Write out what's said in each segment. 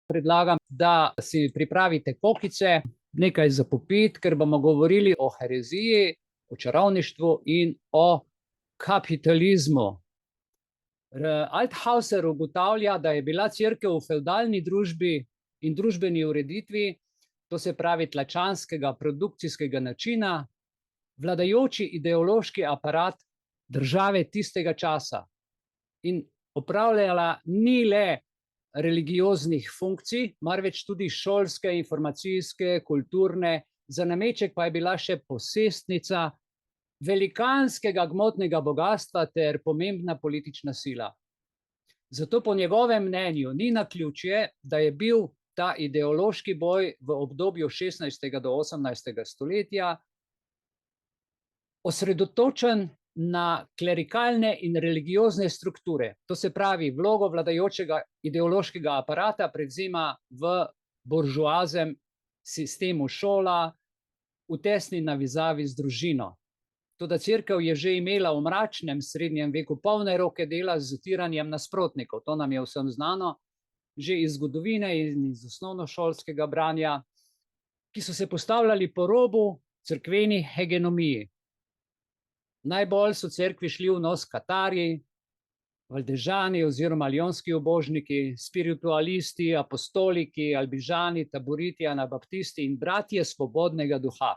predlagam, da si pripravite kokice, nekaj za popiti, ker bomo govorili o hereziji, o čarovništvu in o kapitalizmu. Althusser ugotavlja, da je bila cerkev v fevdalni družbi in družbeni ureditvi, to se pravi tlačanskega produkcijskega načina, vladajoči ideološki aparat države tistega časa. In opravljala ni le religioznih funkcij, marveč tudi šolske, informacijske, kulturne, za nameček pa je bila še posestnica velikanskega gmotnega bogastva ter pomembna politična sila. Zato po njegovem mnenju ni naključje, da je bil ta ideološki boj v obdobju 16. do 18. stoletja osredotočen na klerikalne in religiozne strukture. To se pravi, vlogo vladajočega ideološkega aparata prevzema v buržoazem sistemu šola, v tesni navezavi z družino. Toda cerkev je že imela v mračnem srednjem veku polne roke dela z zatiranjem nasprotnikov. To nam je vsem znano, že iz zgodovine in iz osnovnošolskega branja, ki so se postavljali po robu cerkveni hegemoniji. Najbolj so cerkvi šli v nos katarji, valdežani oziroma lionski ubožniki, spiritualisti, apostoliki, albižani, taboriti, anabaptisti in bratje svobodnega duha.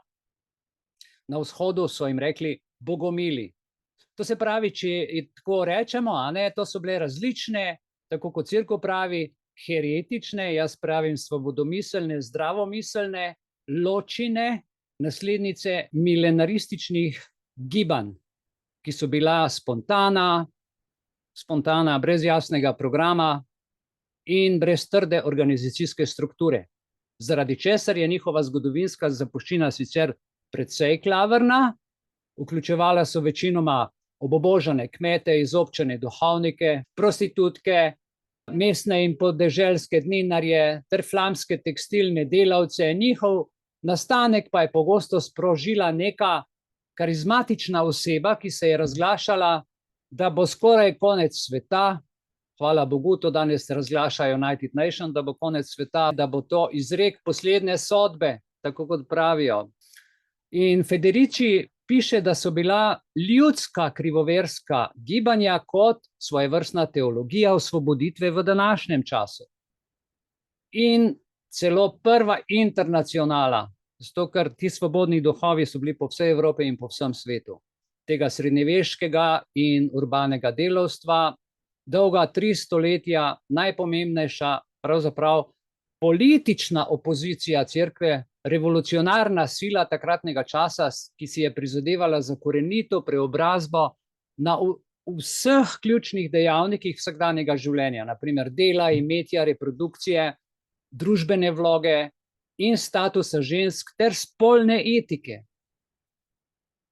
Na vzhodu so jim rekli bogomili. To se pravi, če tako rečemo, to so bile različne, tako kot cerkev pravi, heretične, jaz pravim svobodomiselne, zdravomiselne, ločine, naslednice milenarističnih gibanj, ki so bila spontana, brez jasnega programa in brez trde organizacijske strukture, zaradi česar je njihova zgodovinska zapuščina sicer precej klavrna, vključevala so večinoma obubožane kmete, izobčene duhovnike, prostitutke, mestne in podeželske dninarje ter flamske tekstilne delavce. Njihov nastanek pa je pogosto sprožila neka karizmatična oseba, ki se je razglašala, da bo skoraj konec sveta. Hvala Bogu, to danes razglašajo United Nations, da bo konec sveta, da bo to izrek poslednje sodbe, tako kot pravijo. In Federici piše, da so bila ljudska krivoverska gibanja kot svojevrstna teologija osvoboditve v današnjem času. In celo prva internacionala, zato ker ti svobodni duhovi so bili po vsej Evropi in po vsem svetu, tega srednjeveškega in urbanega delavstva, dolga 3 stoletja, najpomembnejša pravzaprav politična opozicija cerkve, revolucionarna sila takratnega časa, ki si je prizadevala za korenito preobrazbo na vseh ključnih dejavnikih vsakdanjega življenja, na primer dela, imetja, reprodukcije, družbene vloge in statusa žensk ter spolne etike.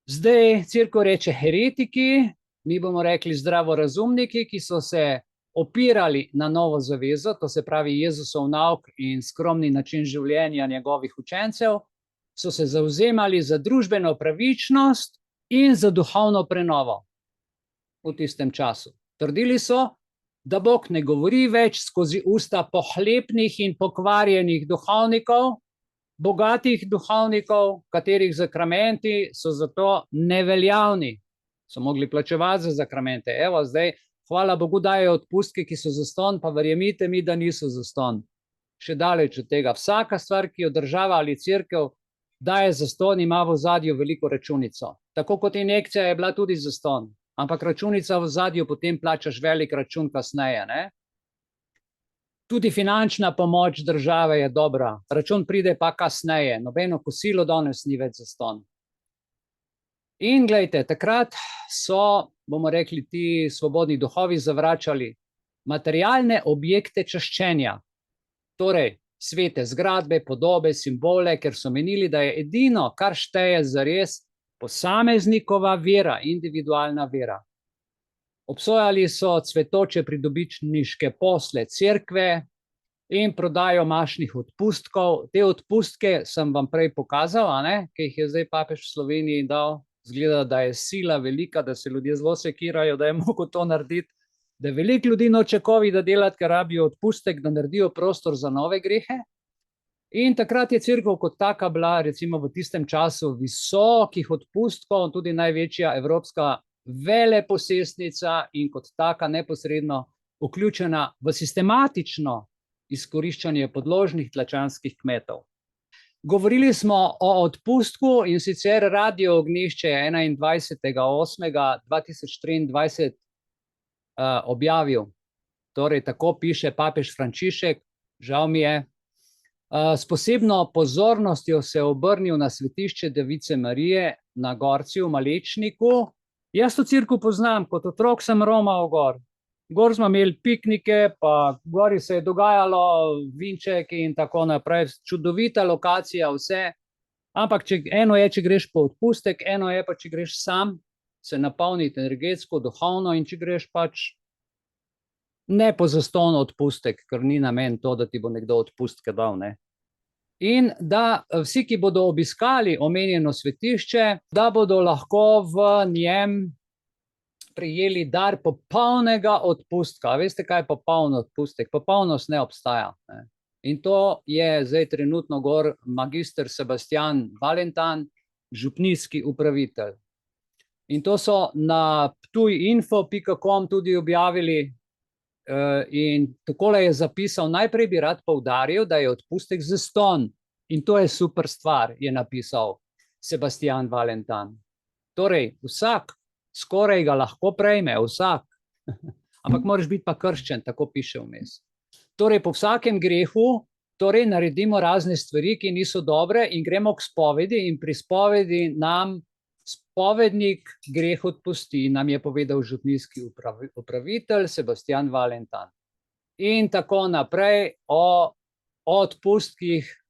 Zdaj cerkev reče heretiki, mi bomo rekli zdravorazumniki, ki so se opirali na novo zavezo, to se pravi Jezusov nauk in skromni način življenja njegovih učencev, so se zavzemali za družbeno pravičnost in za duhovno prenovo v tistem času. Trdili so, da Bog ne govori več skozi usta pohlepnih in pokvarjenih duhovnikov, bogatih duhovnikov, katerih zakramenti so zato neveljavni, so mogli plačevati za zakramente. Evo, zdaj, hvala Bogu, dajo odpustke, ki so zastonj, pa verjemite mi, da niso zastonj. Še daleč od tega. Vsaka stvar, ki jo država ali cerkev daje zastonj, ima v ozadju veliko računico. Tako kot injekcija je bila tudi zastonj, ampak računica v ozadju, potem plačaš velik račun kasneje, ne? Tudi finančna pomoč države je dobra, račun pride pa kasneje, nobeno kosilo danes ni več zastonj. In glejte, takrat so, bomo rekli, ti svobodni duhovi zavračali materialne objekte čaščenja, torej svete zgradbe, podobe, simbole, ker so menili, da je edino, kar šteje zares, posameznikova vera, individualna vera. Obsojali so cvetoče pridobičniške posle cerkve in prodajo mašnih odpustkov. Te odpustke sem vam prej pokazal, ki jih je zdaj papež v Sloveniji dal. Zgleda, da je sila velika, da se ljudje zelo sekirajo, da je mogel to narediti. da veliko ljudi noče covida delati, ker rabijo odpustek, da naredijo prostor za nove grehe. In takrat je cerkev kot taka bila, recimo v tistem času, visokih odpustkov, tudi največja evropska veleposestnica in kot taka neposredno vključena v sistematično izkoriščanje podložnih tlačanskih kmetov. Govorili smo o odpustku in sicer Radio Ognjišče 21.8.2023 objavil, torej tako piše papež Frančišek, žal mi je, s posebno pozornostjo se obrnil na svetišče Device Marije na Gorci v Malečniku. Jaz to cerkev poznam, kot otrok sem romal gor. Gor smo imeli piknike, pa gori se je dogajalo, vinček in tako naprej, čudovita lokacija, vse. Ampak eno je, če greš po odpustek, eno je pa, če greš sam, se napolniti energetsko, duhovno, in če greš pač ne po zastonj odpustek, ker ni namen to, da ti bo nekdo odpustke dal, ne. In da vsi, ki bodo obiskali omenjeno svetišče, da bodo lahko v njem prejeli dar popolnega odpustka. Veste, kaj je popoln odpustek? Popolnost ne obstaja, ne. In to je zdaj trenutno gor magister Sebastian Valentan, župnijski upravitelj. In to so na ptujinfo.com tudi objavili. In takole je zapisal, najprej bi rad poudaril, da je odpustek zastonj. In to je super stvar, je napisal Sebastian Valentan. Torej, vsak skoraj ga lahko prejme, vsak. Ampak moraš biti pa krščen, tako piše vmes. Torej, po vsakem grehu, torej naredimo razne stvari, ki niso dobre, in gremo k spovedi, in pri spovedi nam spovednik greh odpusti, nam je povedal župnijski upravitelj Sebastian Valentan. In tako naprej o odpustkih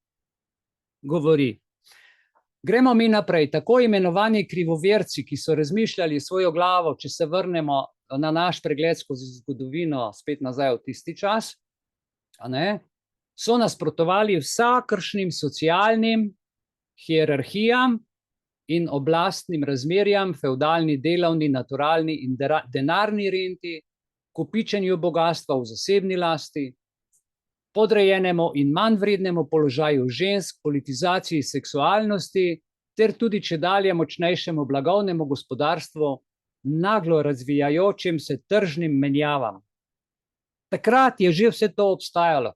govori. Gremo mi naprej. Tako imenovani krivoverci, ki so razmišljali svojo glavo, če se vrnemo na naš pregled skozi zgodovino, spet nazaj v tisti čas, so nasprotovali vsakršnim socialnim hierarhijam in oblastnim razmerjam, fevdalni, delovni, naturalni in denarni renti, kopičenju bogastva v zasebni lasti, podrejenemu in manj vrednemu položaju žensk, politizaciji seksualnosti, ter tudi čedalje močnejšemu blagovnemu gospodarstvu, naglo razvijajočim se tržnim menjavam. Takrat je že vse to obstajalo.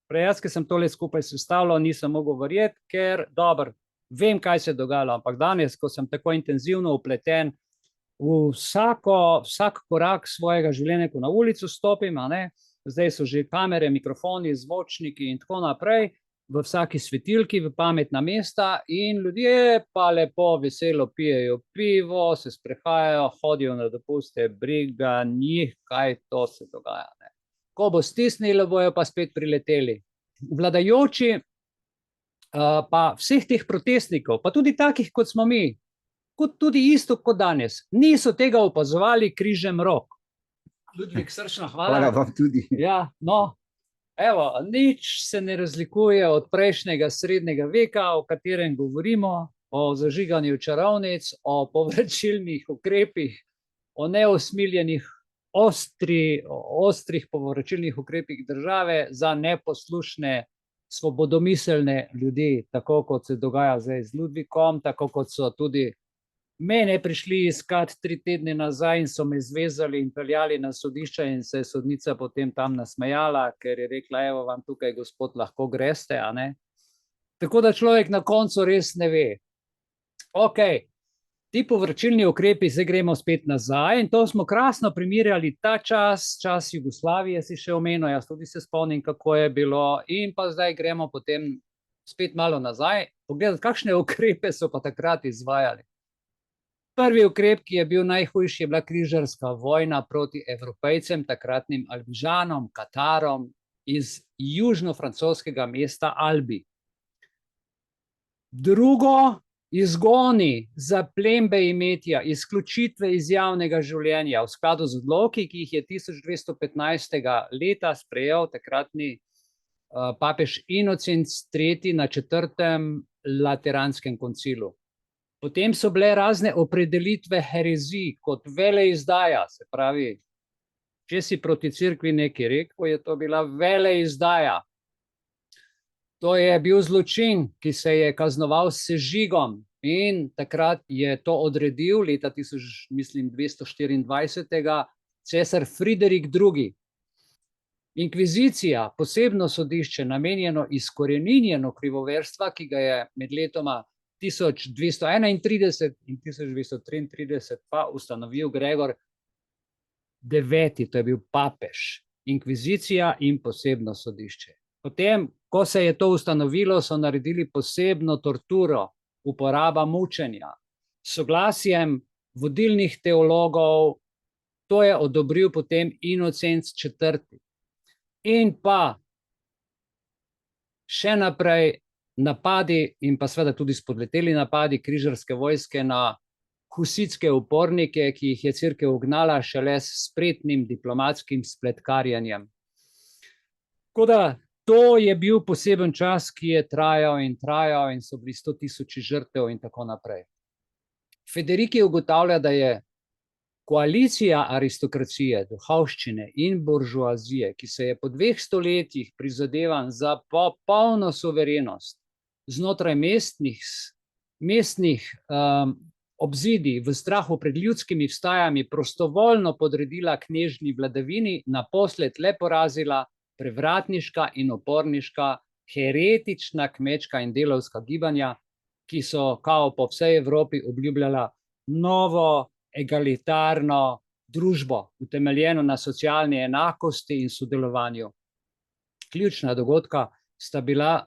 Prej jaz, ki sem tole skupaj sestavljal, nisem mogel verjeti, ker dobro, vem, kaj se je dogajalo, ampak danes, ko sem tako intenzivno vpleten v vsak korak svojega življenja, ko na ulico stopim, zdaj so že kamere, mikrofoni, zvočniki in tako naprej, v vsaki svetilki, v pametna mesta, in ljudje pa lepo, veselo pijejo pivo, se sprehajajo, hodijo na dopuste, briga njih, kaj to se dogaja, ne. Ko bo stisnilo, bojo pa spet prileteli. Vladajoči pa vseh teh protestnikov, pa tudi takih, kot smo mi, kot tudi isto kot danes, niso tega opazovali križem rok. Ludvik, srčna hvala. Hvala vam tudi. Ja, no, evo, nič se ne razlikuje od prejšnjega srednjega veka, o katerem govorimo, o zažiganju čarovnic, o povračilnih ukrepih, o neusmiljenih, ostrih povračilnih ukrepih države za neposlušne, svobodomiselne ljudi, tako kot se dogaja zdaj z Ludvikom, tako kot so tudi mene prišli iskat 3 tedne nazaj in so me zvezali in peljali na sodišče in se je sodnica potem tam nasmejala, ker je rekla, evo vam tukaj, gospod, lahko greste, a ne. Tako da človek na koncu res ne ve. Okej, ti povračilni ukrepi, zdaj gremo spet nazaj in to smo krasno primerjali ta čas, čas Jugoslavije si še omenil, jaz tudi se spomnim, kako je bilo, in pa zdaj gremo potem spet malo nazaj, pogledati, kakšne ukrepe so pa takrat izvajali. Prvi ukrep, ki je bil najhujši, je bila križarska vojna proti Evropejcem, takratnim Albižanom, Katarom iz južno-francoskega mesta Albi. Drugo, izgoni, zaplembe imetja, izključitve iz javnega življenja v skladu z odloki, ki jih je 1215. leta sprejel takratni papež Inocenc III. Na 4. Lateranskem koncilu. Potem so bile razne opredelitve herezij kot veleizdaja, se pravi Če si proti cerkvi nekaj rekel, je to bila veleizdaja. To je bil zločin, ki se je kaznoval s sežigom, in takrat je to odredil leta 1224. cesar Friderik II. Inkvizicija, posebno sodišče, namenjeno izkoreninjenju krivoverstva, ki ga je med letoma 1231 in 1233 pa ustanovil Gregor IX., to je bil papež. Inkvizicija in posebno sodišče. Potem, ko se je to ustanovilo, so naredili posebno torturo, uporaba mučenja. S soglasjem vodilnih teologov, to je odobril potem Inocenc IV. In pa še naprej napadi in pa seveda tudi spodleteli napadi križarske vojske na husitske upornike, ki jih je cerkev ugnala šele s spretnim diplomatskim spletkarjenjem. Tako da to je bil poseben čas, ki je trajal in so bili 100.000 žrtev in tako naprej. Federiki ugotavlja, da je koalicija aristokracije, duhovščine in buržoazije, ki se je po 2 stoletjih prizadevanj za popolno suverenost znotraj mestnih obzidij v strahu pred ljudskimi vstajami prostovoljno podredila knežji vladavini, naposled le porazila prevratniška in uporniška, heretična kmečka in delavska gibanja, ki so kao po vsej Evropi obljubljala novo egalitarno družbo, utemeljeno na socialni enakosti in sodelovanju. Ključna dogodka sta bila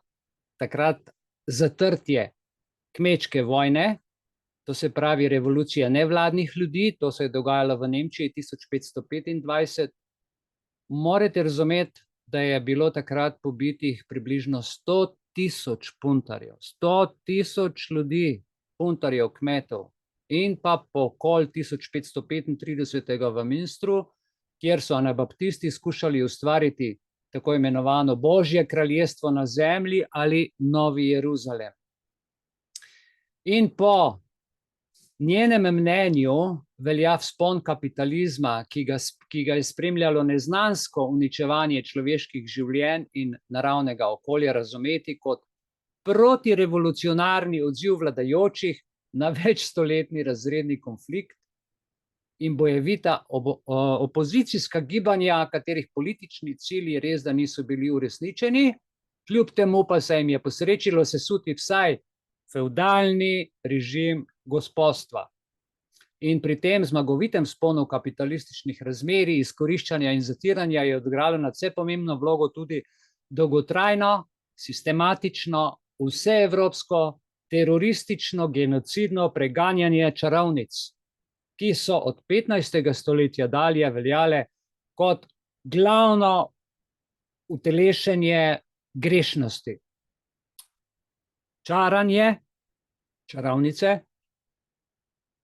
takrat zatrtje kmečke vojne, to se pravi revolucija nevladnih ljudi, to se je dogajalo v Nemčiji 1525. Morate razumeti, da je bilo takrat pobitih približno 100.000 puntarjev, 100.000 ljudi, puntarjev, kmetov, in pa pokol 1535. v Münstru, kjer so anabaptisti skušali ustvariti tako imenovano Božje kraljestvo na zemlji ali Novi Jeruzalem. In po njenem mnenju velja vzpon kapitalizma, ki ga je spremljalo neznansko uničevanje človeških življenj in naravnega okolja, razumeti kot protirevolucionarni odziv vladajočih na večstoletni razredni konflikt in bojevita opozicijska gibanja, katerih politični cilji res da niso bili uresničeni, kljub temu pa se jim je posrečilo sesuti vsaj fevdalni režim gospodstva. In pri tem zmagovitem vzponu kapitalističnih razmerij, izkoriščanja in zatiranja je odigralo nadvse pomembno vlogo tudi dolgotrajno, sistematično, vseevropsko, teroristično, genocidno preganjanje čarovnic, ki so od 15. stoletja dalje veljale kot glavno utelešenje grešnosti. Čaranje, čarovnice,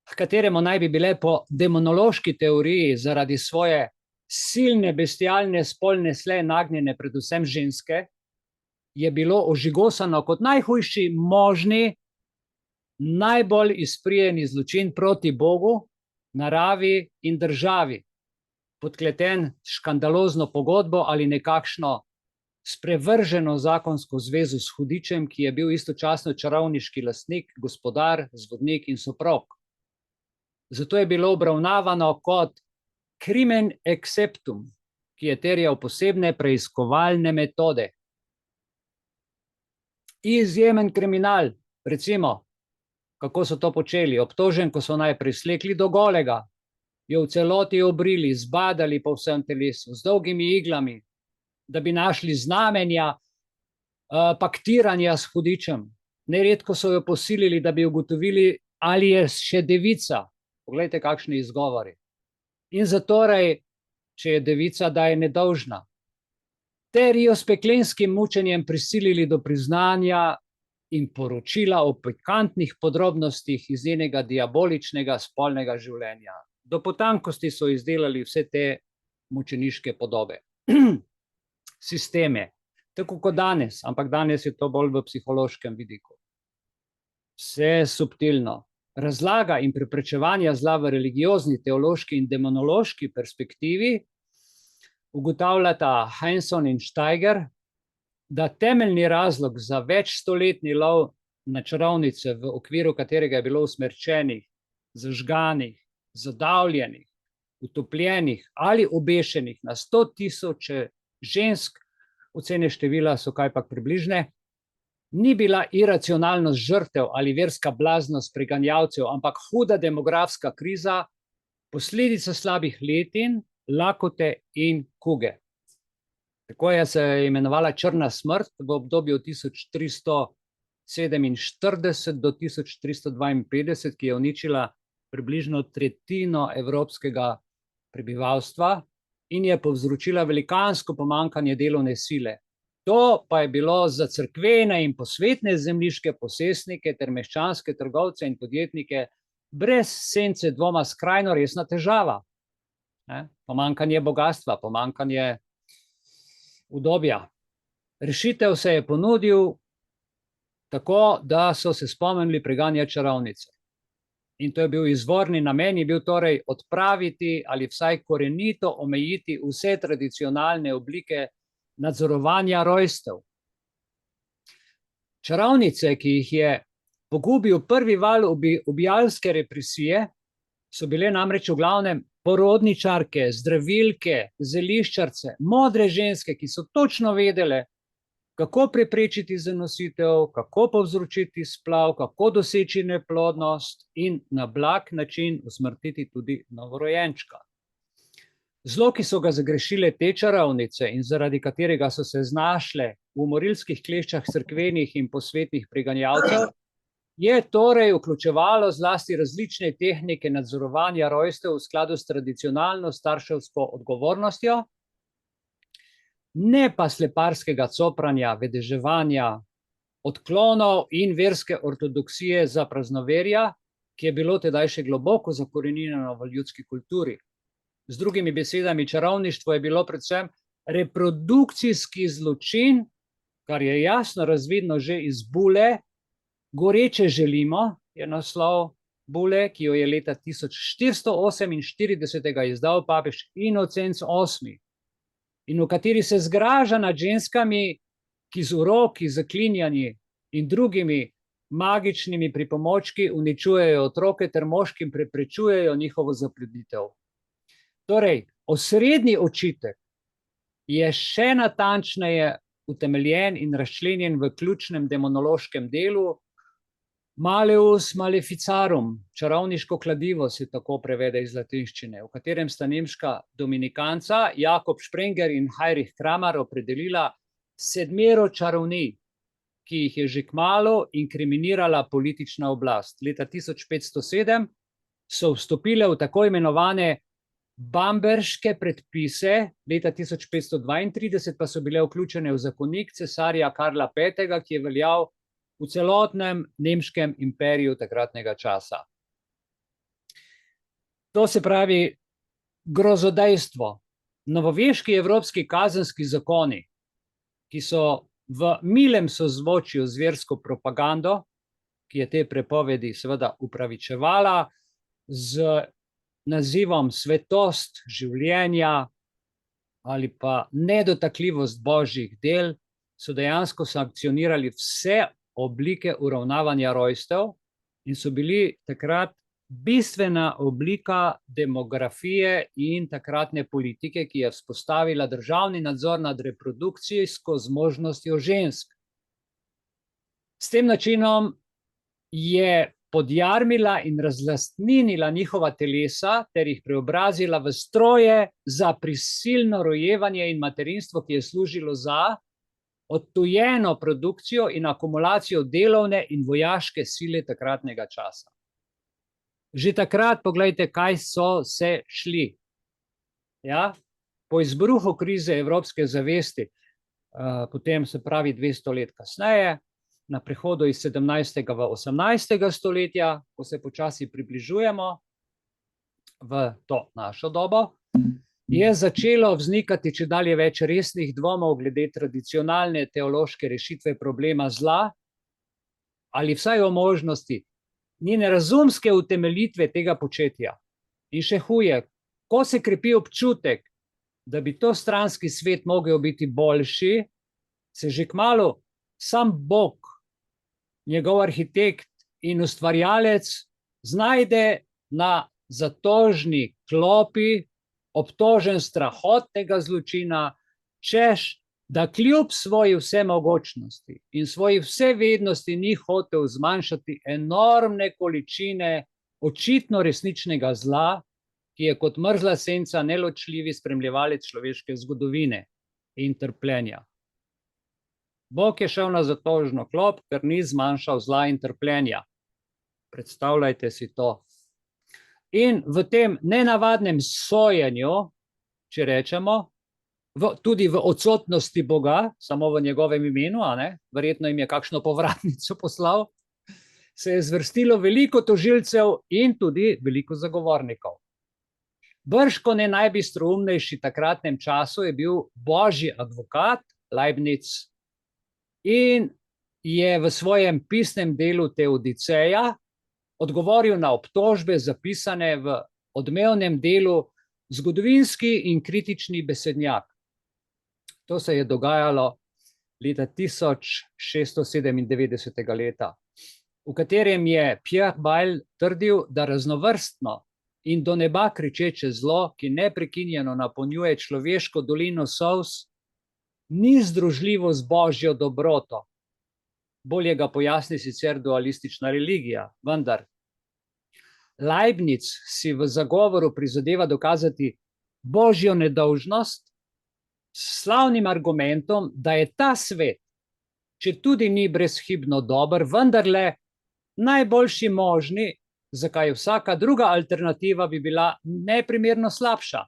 h kateremu naj bi bile po demonološki teoriji zaradi svoje silne bestialne spolne sle nagnjene predvsem ženske, je bilo ožigosano kot najhujši možni, najbolj izprijeni zločin proti Bogu, naravi in državi, podkleten s škandalozno pogodbo ali nekakšno sprevrženo zakonsko zvezo s hudičem, ki je bil istočasno čarovniški lastnik, gospodar, zvodnik in soprog. Zato je bilo obravnavano kot crimen exceptum, ki je terjal posebne preiskovalne metode. Izjemen kriminal, recimo, kako so to počeli, obtožen, ko so najprej slekli do golega, jo v celoti obrili, zbadali po vsem telesu, z dolgimi iglami, da bi našli znamenja paktiranja s hudičem. Neredko so jo posilili, da bi ugotovili, ali je še devica. Poglejte, kakšni izgovori. In zatorej, če je devica, da je nedolžna. Ter jo s peklenskim mučenjem prisilili do priznanja in poročila o pikantnih podrobnostih iz njenega diaboličnega spolnega življenja. Do potankosti so izdelali vse te mučeniške podobe. Sisteme, tako kot danes, ampak danes je to bolj v psihološkem vidiku. Vse subtilno. Razlaga in preprečevanja zla v religiozni, teološki in demonološki perspektivi ugotavljata Heinsohn in Steiger, da temeljni razlog za večstoletni lov na čarovnice, v okviru katerega je bilo usmrčenih, zažganih, zadavljenih, utopljenih ali obešenih na 100.000 žensk, ocene števila so kajpak približne, ni bila iracionalnost žrtev ali verska blaznost preganjalcev, ampak huda demografska kriza, posledica slabih letin, lakote in kuge. Tako je se imenovala črna smrt v obdobju 1347 do 1352, ki je uničila približno tretjino evropskega prebivalstva in je povzročila velikansko pomanjkanje delovne sile. To pa je bilo za cerkvene in posvetne zemljiške posestnike ter meščanske trgovce in podjetnike brez sence dvoma skrajno resna težava. Pomanjkanje bogastva, pomanjkanje udobja. Rešitev se je ponudil tako, da so se spomnili preganjati čarovnice. In to je bil izvorni namen, je bil torej odpraviti ali vsaj korenito omejiti vse tradicionalne oblike nadzorovanja rojstev. Čarovnice, ki jih je pogubil prvi val ubijalske represije, so bile namreč v glavnem porodničarke, zdravilke, zeliščarce, modre ženske, ki so točno vedele, kako preprečiti zanositev, kako povzročiti splav, kako doseči neplodnost in na blag način usmrtiti tudi novorojenčka. Zlo, ki so ga zagrešile te čarovnice in zaradi katerega so se znašle v morilskih kleščah cerkvenih in posvetnih preganjalcev, je torej vključevalo zlasti različne tehnike nadzorovanja rojstev v skladu s tradicionalno starševsko odgovornostjo, ne pa sleparskega copranja, vedeževanja, odklonov in verske ortodoksije za praznoverja, ki je bilo tedaj še globoko zakoreninjeno v ljudski kulturi. Z drugimi besedami, čarovništvo je bilo predvsem reprodukcijski zločin, kar je jasno razvidno že iz bule Goreče želimo, je naslov bule, ki jo je leta 1448 izdal papež Inocenc VIII. In v kateri se zgraža nad ženskami, ki z uroki, zaklinjanji in drugimi magičnimi pripomočki uničujejo otroke ter moškim preprečujejo njihovo zaploditev. Torej, osrednji očitek je še natančneje utemeljen in razčlenjen v ključnem demonološkem delu Maleus Maleficarum, čarovniško kladivo se tako prevede iz latinščine, v katerem sta nemška dominikanca Jakob Sprenger in Heinrich Kramer opredelila 7 čarovnij, ki jih je že kmalu inkriminirala politična oblast. Leta 1507 so vstopile v tako imenovane bamberške predpise, leta 1532 pa so bile vključene v zakonik cesarja Karla V., ki je veljal v celotnem nemškem imperiju takratnega časa. To se pravi grozodejstvo. Novoveški evropski kazenski zakoni, ki so v milem sozvočju z versko propagando, ki je te prepovedi seveda upravičevala z nazivom svetost življenja ali pa nedotakljivost božjih del, so dejansko sankcionirali vse oblike uravnavanja rojstev in so bili takrat bistvena oblika demografije in takratne politike, ki je vzpostavila državni nadzor nad reprodukcijsko zmožnostjo žensk. S tem načinom je podjarmila in razlastninila njihova telesa ter jih preobrazila v stroje za prisilno rojevanje in materinstvo, ki je služilo za odtujeno produkcijo in akumulacijo delovne in vojaške sile takratnega časa. Že takrat, poglejte, kaj so se šli. Ja? Po izbruhu krize evropske zavesti, potem se pravi 200 let kasneje, na prehodu iz 17. v 18. stoletja, ko se počasi približujemo v to našo dobo, je začelo vznikati čedalje več resnih dvomov glede tradicionalne teološke rešitve problema zla ali vsaj o možnosti njene razumske utemeljitve tega početja. In še huje, ko se krepi občutek, da bi to stranski svet mogel biti boljši, se že kmalu sam Bog, njegov arhitekt in ustvarjalec, znajde na zatožni klopi, obtožen strahotnega zločina, češ, da kljub svoji vsemogočnosti in svoji vsevednosti ni hotel zmanjšati enormne količine očitno resničnega zla, ki je kot mrzla senca neločljivi spremljevalec človeške zgodovine in trpljenja. Bog je šel na zatožno klop, ker ni zmanjšal zla in trpljenja. Predstavljajte si to. In v tem nenavadnem sojenju, če rečemo, tudi v odsotnosti Boga, samo v njegovem imenu, verjetno jim je kakšno povratnico poslal, se je zvrstilo veliko tožilcev in tudi veliko zagovornikov. Bržkone najbistroumnejši takratnem času je bil božji advokat Leibniz in je v svojem pisnem delu Teodiceja odgovoril na obtožbe zapisane v odmevnem delu Zgodovinski in kritični besednjak. To se je dogajalo leta 1697 leta, v katerem je Pierre Bayle trdil, da raznovrstno in do neba kričeče zlo, ki neprekinjeno napolnjuje človeško dolino solz, ni združljivo z božjo dobroto. Bolje ga pojasni sicer dualistična religija, vendar Leibniz si v zagovoru prizadeva dokazati božjo nedolžnost s slavnim argumentom, da je ta svet, če tudi ni brezhibno dober, vendarle najboljši možni, zakaj vsaka druga alternativa bi bila neprimerno slabša,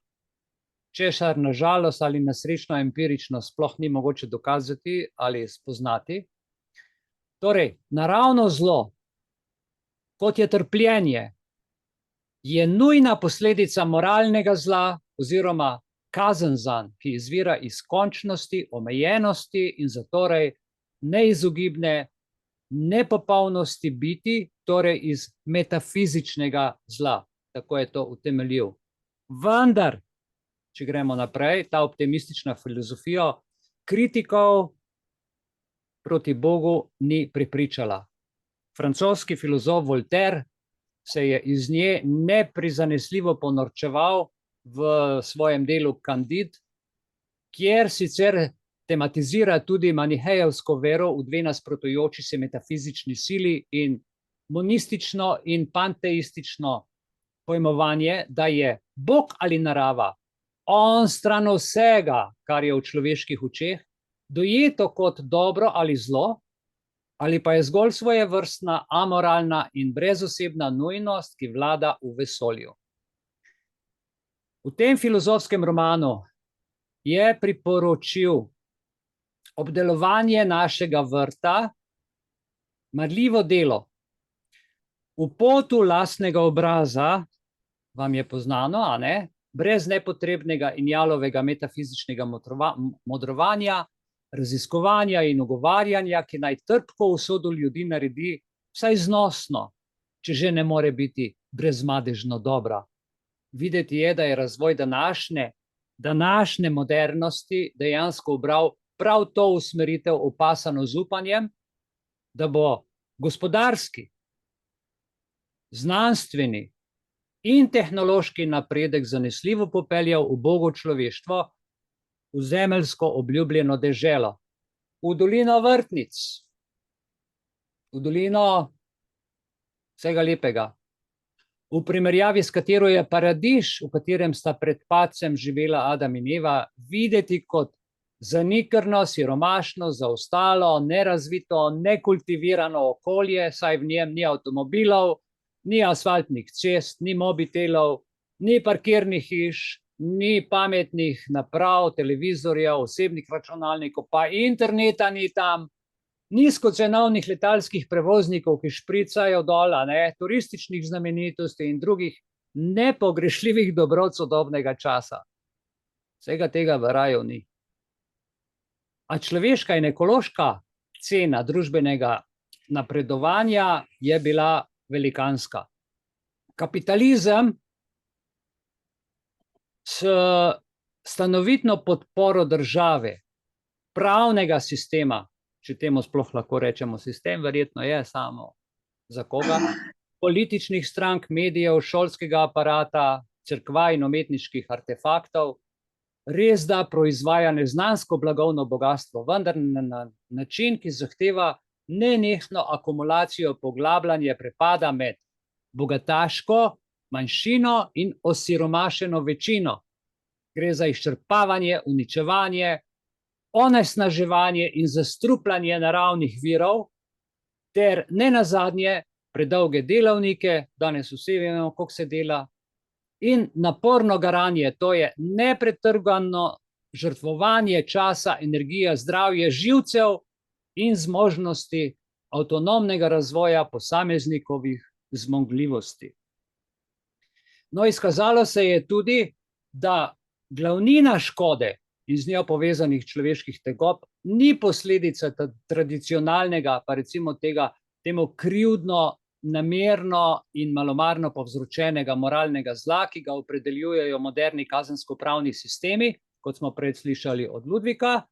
česar na žalost ali na srečno empirično sploh ni mogoče dokazati ali spoznati. Torej, naravno zlo, kot je trpljenje, je nujna posledica moralnega zla oziroma kazen zanj, ki izvira iz končnosti, omejenosti in zatorej neizogibne nepopolnosti biti, torej iz metafizičnega zla. Tako je to utemeljil. Vendar, če gremo naprej, ta optimistična filozofija kritikov proti Bogu ni prepričala. Francoski filozof Voltaire se je iz nje neprizanesljivo ponorčeval v svojem delu Candide, kjer sicer tematizira tudi manihejevsko vero v dve nasprotujoči se metafizični sili in monistično in panteistično pojmovanje, da je Bog ali narava on stran vsega, kar je v človeških očeh, dojeto kot dobro ali zlo, ali pa je zgolj svojevrstna, amoralna in brezosebna nujnost, ki vlada v vesolju. V tem filozofskem romanu je priporočil obdelovanje našega vrta, marljivo delo. V potu lastnega obraza, vam je poznano, brez nepotrebnega in jalovega metafizičnega modrovanja, raziskovanja in ugovarjanja, ki naj trpko usodo ljudi naredi vsaj znosno, če že ne more biti brezmadežno dobra. Videti je, da je razvoj današnje modernosti dejansko ubral prav to usmeritev opasano z upanjem, da bo gospodarski, znanstveni in tehnološki napredek zanesljivo popeljal ubogo človeštvo v zemeljsko obljubljeno deželo, v dolino vrtnic, v dolino vsega lepega, v primerjavi s katero je paradiž, v katerem sta pred padcem živela Adam in Eva, videti kot zanikrno, siromašno, zaostalo, nerazvito, nekultivirano okolje, saj v njem ni avtomobilov, ni asfaltnih cest, ni mobitelov, ni parkirnih hiš, ni pametnih naprav, televizorjev, osebnih računalnikov, pa interneta ni tam, nizkocenovnih letalskih prevoznikov, ki špricajo dol, turističnih znamenitosti in drugih nepogrešljivih dobrot sodobnega časa. Vsega tega v raju ni. A človeška in ekološka cena družbenega napredovanja je bila velikanska. Kapitalizem s stanovitno podporo države, pravnega sistema, če temu sploh lahko rečemo sistem, verjetno je samo za koga, političnih strank, medijev, šolskega aparata, cerkva in umetniških artefaktov, res da proizvaja neznansko blagovno bogastvo, vendar na način, ki zahteva nenehno akumulacijo, poglabljanje prepada med bogataško manjšino in osiromašeno večino. Gre za izčrpavanje, uničevanje, onesnaževanje in zastrupljanje naravnih virov, ter nenazadnje predolge delavnike, danes vsi vemo, koliko se dela, in naporno garanje, to je nepretrgano žrtvovanje časa, energije, zdravje živcev in zmožnosti avtonomnega razvoja posameznikovih zmogljivosti. No, izkazalo se je tudi, da glavnina škode in z njo povezanih človeških tegob ni posledica tradicionalnega, pa recimo temu krivdno, namerno in malomarno povzročenega moralnega zla, ki ga opredeljujejo moderni kazensko-pravni sistemi, kot smo prej slišali od Ludvika,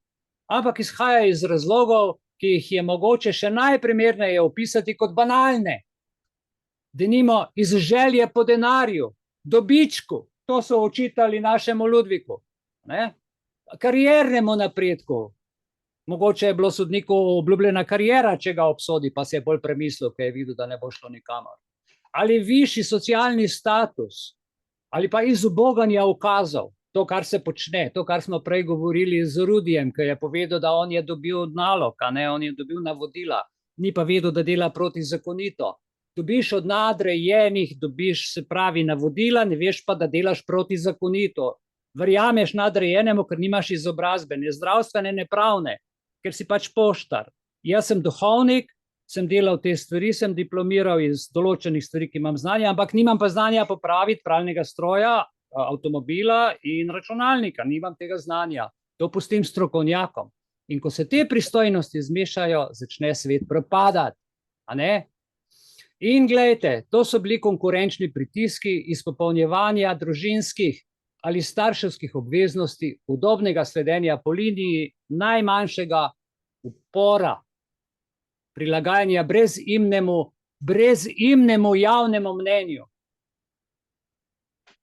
ampak izhaja iz razlogov, ki jih je mogoče še najprimerneje opisati kot banalne. Denimo iz želje po denarju, dobičku, to so očitali našemu Ludviku, kariernemu napredku. Mogoče je bilo sodniku obljubljena kariera, če ga obsodi, pa se je bolj premislil, ker je videl, da ne bo šlo nikamor. Ali višji socialni status, ali pa izuboganja ukazov, to, kar se počne, to, kar smo prej govorili z Rudijem, ki je povedal, da on je dobil nalog, on je dobil navodila, ni pa vedel, da dela protizakonito. Dobiš od nadrejenih, dobiš, se pravi, navodila, ne veš pa, da delaš protizakonito. Verjameš nadrejenemu, ker nimaš izobrazbe, ne zdravstvene, ne pravne, ker si pač poštar. Jaz sem duhovnik, sem delal te stvari, sem diplomiral iz določenih stvari, ki imam znanja, ampak nimam pa znanja popraviti pralnega stroja, avtomobila in računalnika, nimam tega znanja. To pustim strokovnjakom. In ko se te pristojnosti zmešajo, začne svet propadati. In glejte, to so bili konkurenčni pritiski izpopolnjevanja družinskih ali starševskih obveznosti, udobnega sledenja po liniji najmanjšega upora, prilagajanja brezimnemu javnemu mnenju.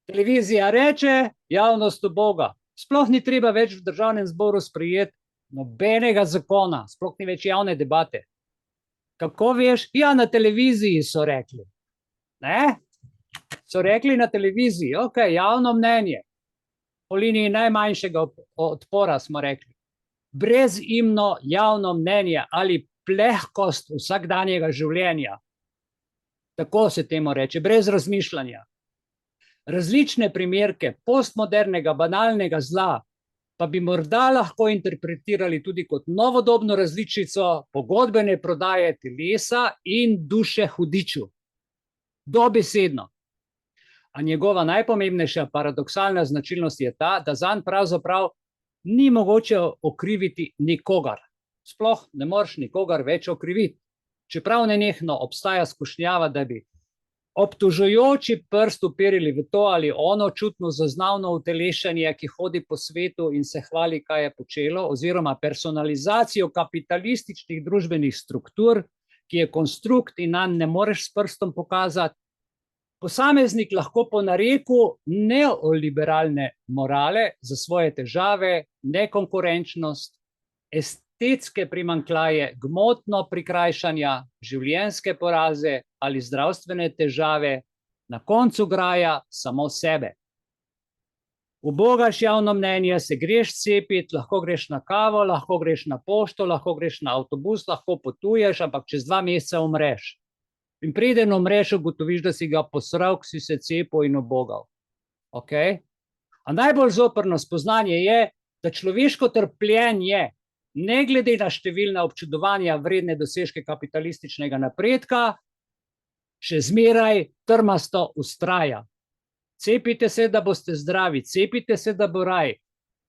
Televizija reče, javnost uboga. Sploh ni treba več v državnem zboru sprejeti nobenega zakona, sploh ni več javne debate. Kako veš? Ja, na televiziji so rekli. So rekli na televiziji, ok, javno mnenje. Po liniji najmanjšega odpora smo rekli. Brezimno javno mnenje ali plehkost vsakdanjega življenja. Tako se temu reče, brez razmišljanja. Različne primerke postmodernega banalnega zla pa bi morda lahko interpretirali tudi kot novodobno različico pogodbene prodaje telesa in duše hudiču. Dobesedno. A njegova najpomembnejša paradoksalna značilnost je ta, da zanj pravzaprav ni mogoče okriviti nikogar. Sploh ne moreš nikogar več okriviti. Čeprav nenehno obstaja skušnjava, da bi obtožujoči prst uperili v to ali ono čutno zaznavno utelešenje, ki hodi po svetu in se hvali, kaj je počelo, oziroma personalizacijo kapitalističnih družbenih struktur, ki je konstrukt in nanj ne moreš s prstom pokazati. Posameznik lahko po nareku neoliberalne morale za svoje težave, nekonkurenčnost, estetske primanjkljaje, gmotno prikrajšanja, življenjske poraze ali zdravstvene težave na koncu graja samo sebe. Ubogaš javno mnenje, se greš cepiti, lahko greš na kavo, lahko greš na pošto, lahko greš na avtobus, lahko potuješ, ampak čez 2 meseca umreš. In preden umreš, ugotoviš, da si ga posral, ki si se cepil in ubogal. A najbolj zoprno spoznanje je, da človeško trpljenje, ne glede na številna občudovanja vredne dosežke kapitalističnega napredka, še zmeraj trmasto vztraja. Cepite se, da boste zdravi, cepite se, da bo raj.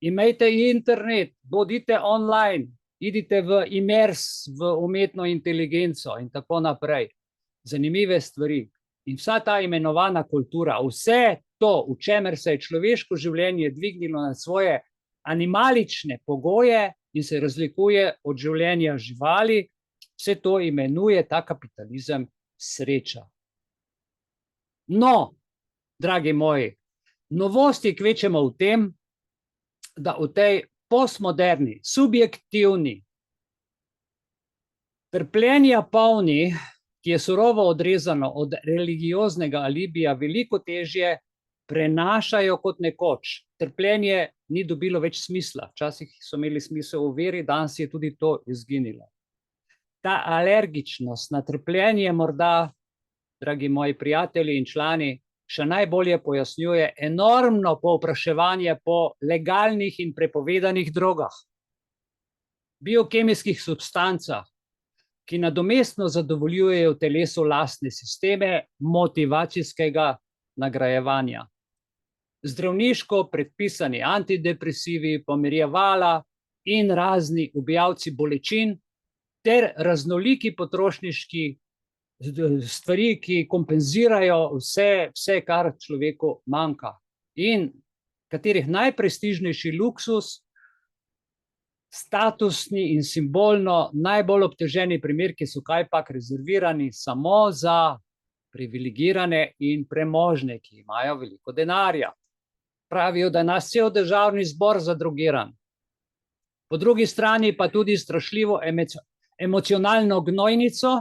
Imejte internet, bodite online, idite v imers, v umetno inteligenco in tako naprej. Zanimive stvari. In vsa ta imenovana kultura, vse to, v čemer se je človeško življenje dvignilo na svoje animalične pogoje in se razlikuje od življenja živali, vse to imenuje ta kapitalizem sreča. No, dragi moji, novost je kvečemo v tem, da v tej postmoderni, subjektivni, trpljenja polni, ki je surovo odrezano od religioznega alibija, veliko težje prenašajo kot nekoč. Trpljenje ni dobilo več smisla. Včasih so imeli smisel v veri, danes je tudi to izginilo. Ta alergičnost na trpljenje morda, dragi moji prijatelji in člani, še najbolje pojasnjuje enormno povpraševanje po legalnih in prepovedanih drogah, biokemijskih substancah, ki nadomestno zadovoljujejo v telesu lastne sisteme motivacijskega nagrajevanja. Zdravniško predpisani antidepresivi, pomirjevala in razni ubijalci bolečin ter raznoliki potrošniški stvari, ki kompenzirajo vse, kar človeku manjka. In katerih najprestižnejši luksus, statusni in simbolno najbolj obteženi primerki so kajpak rezervirani samo za privilegirane in premožne, ki imajo veliko denarja. Pravijo, da je naš cel državni zbor zadrogiran. Po drugi strani pa tudi strašljivo emocionalno gnojnico,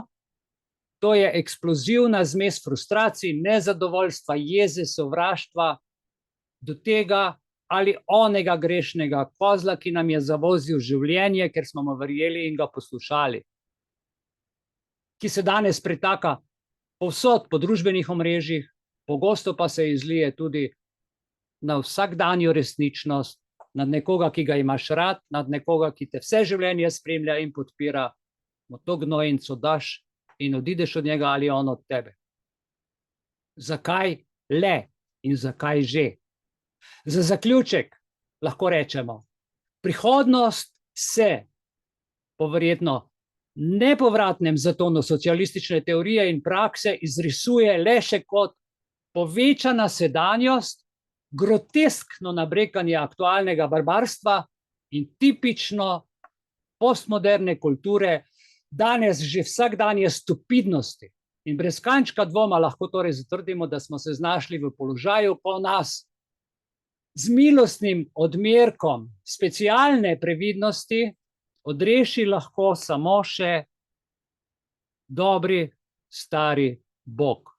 to je eksplozivna zmes frustracij, nezadovoljstva, jeze, sovraštva do tega ali onega grešnega kozla, ki nam je zavozil življenje, ker smo mu verjeli in ga poslušali, ki se danes pretaka povsod po družbenih omrežjih, pogosto pa se izlije tudi na vsakdanjo resničnost, nad nekoga, ki ga imaš rad, nad nekoga, ki te vse življenje spremlja in podpira, mu to gnojnico daš in odideš od njega ali on od tebe. Zakaj le in zakaj že? Za zaključek lahko rečemo, prihodnost se po verjetno nepovratnem zatonu socialistične teorije in prakse izrisuje le še kot povečana sedanjost, groteskno nabrekanje aktualnega barbarstva in tipično postmoderne kulture, danes že vsakdanje stupidnosti. In brez kančka dvoma lahko torej zatrdimo, da smo se znašli v položaju, ko nas z milostnim odmerkom specialne previdnosti odreši lahko samo še dobri stari Bog.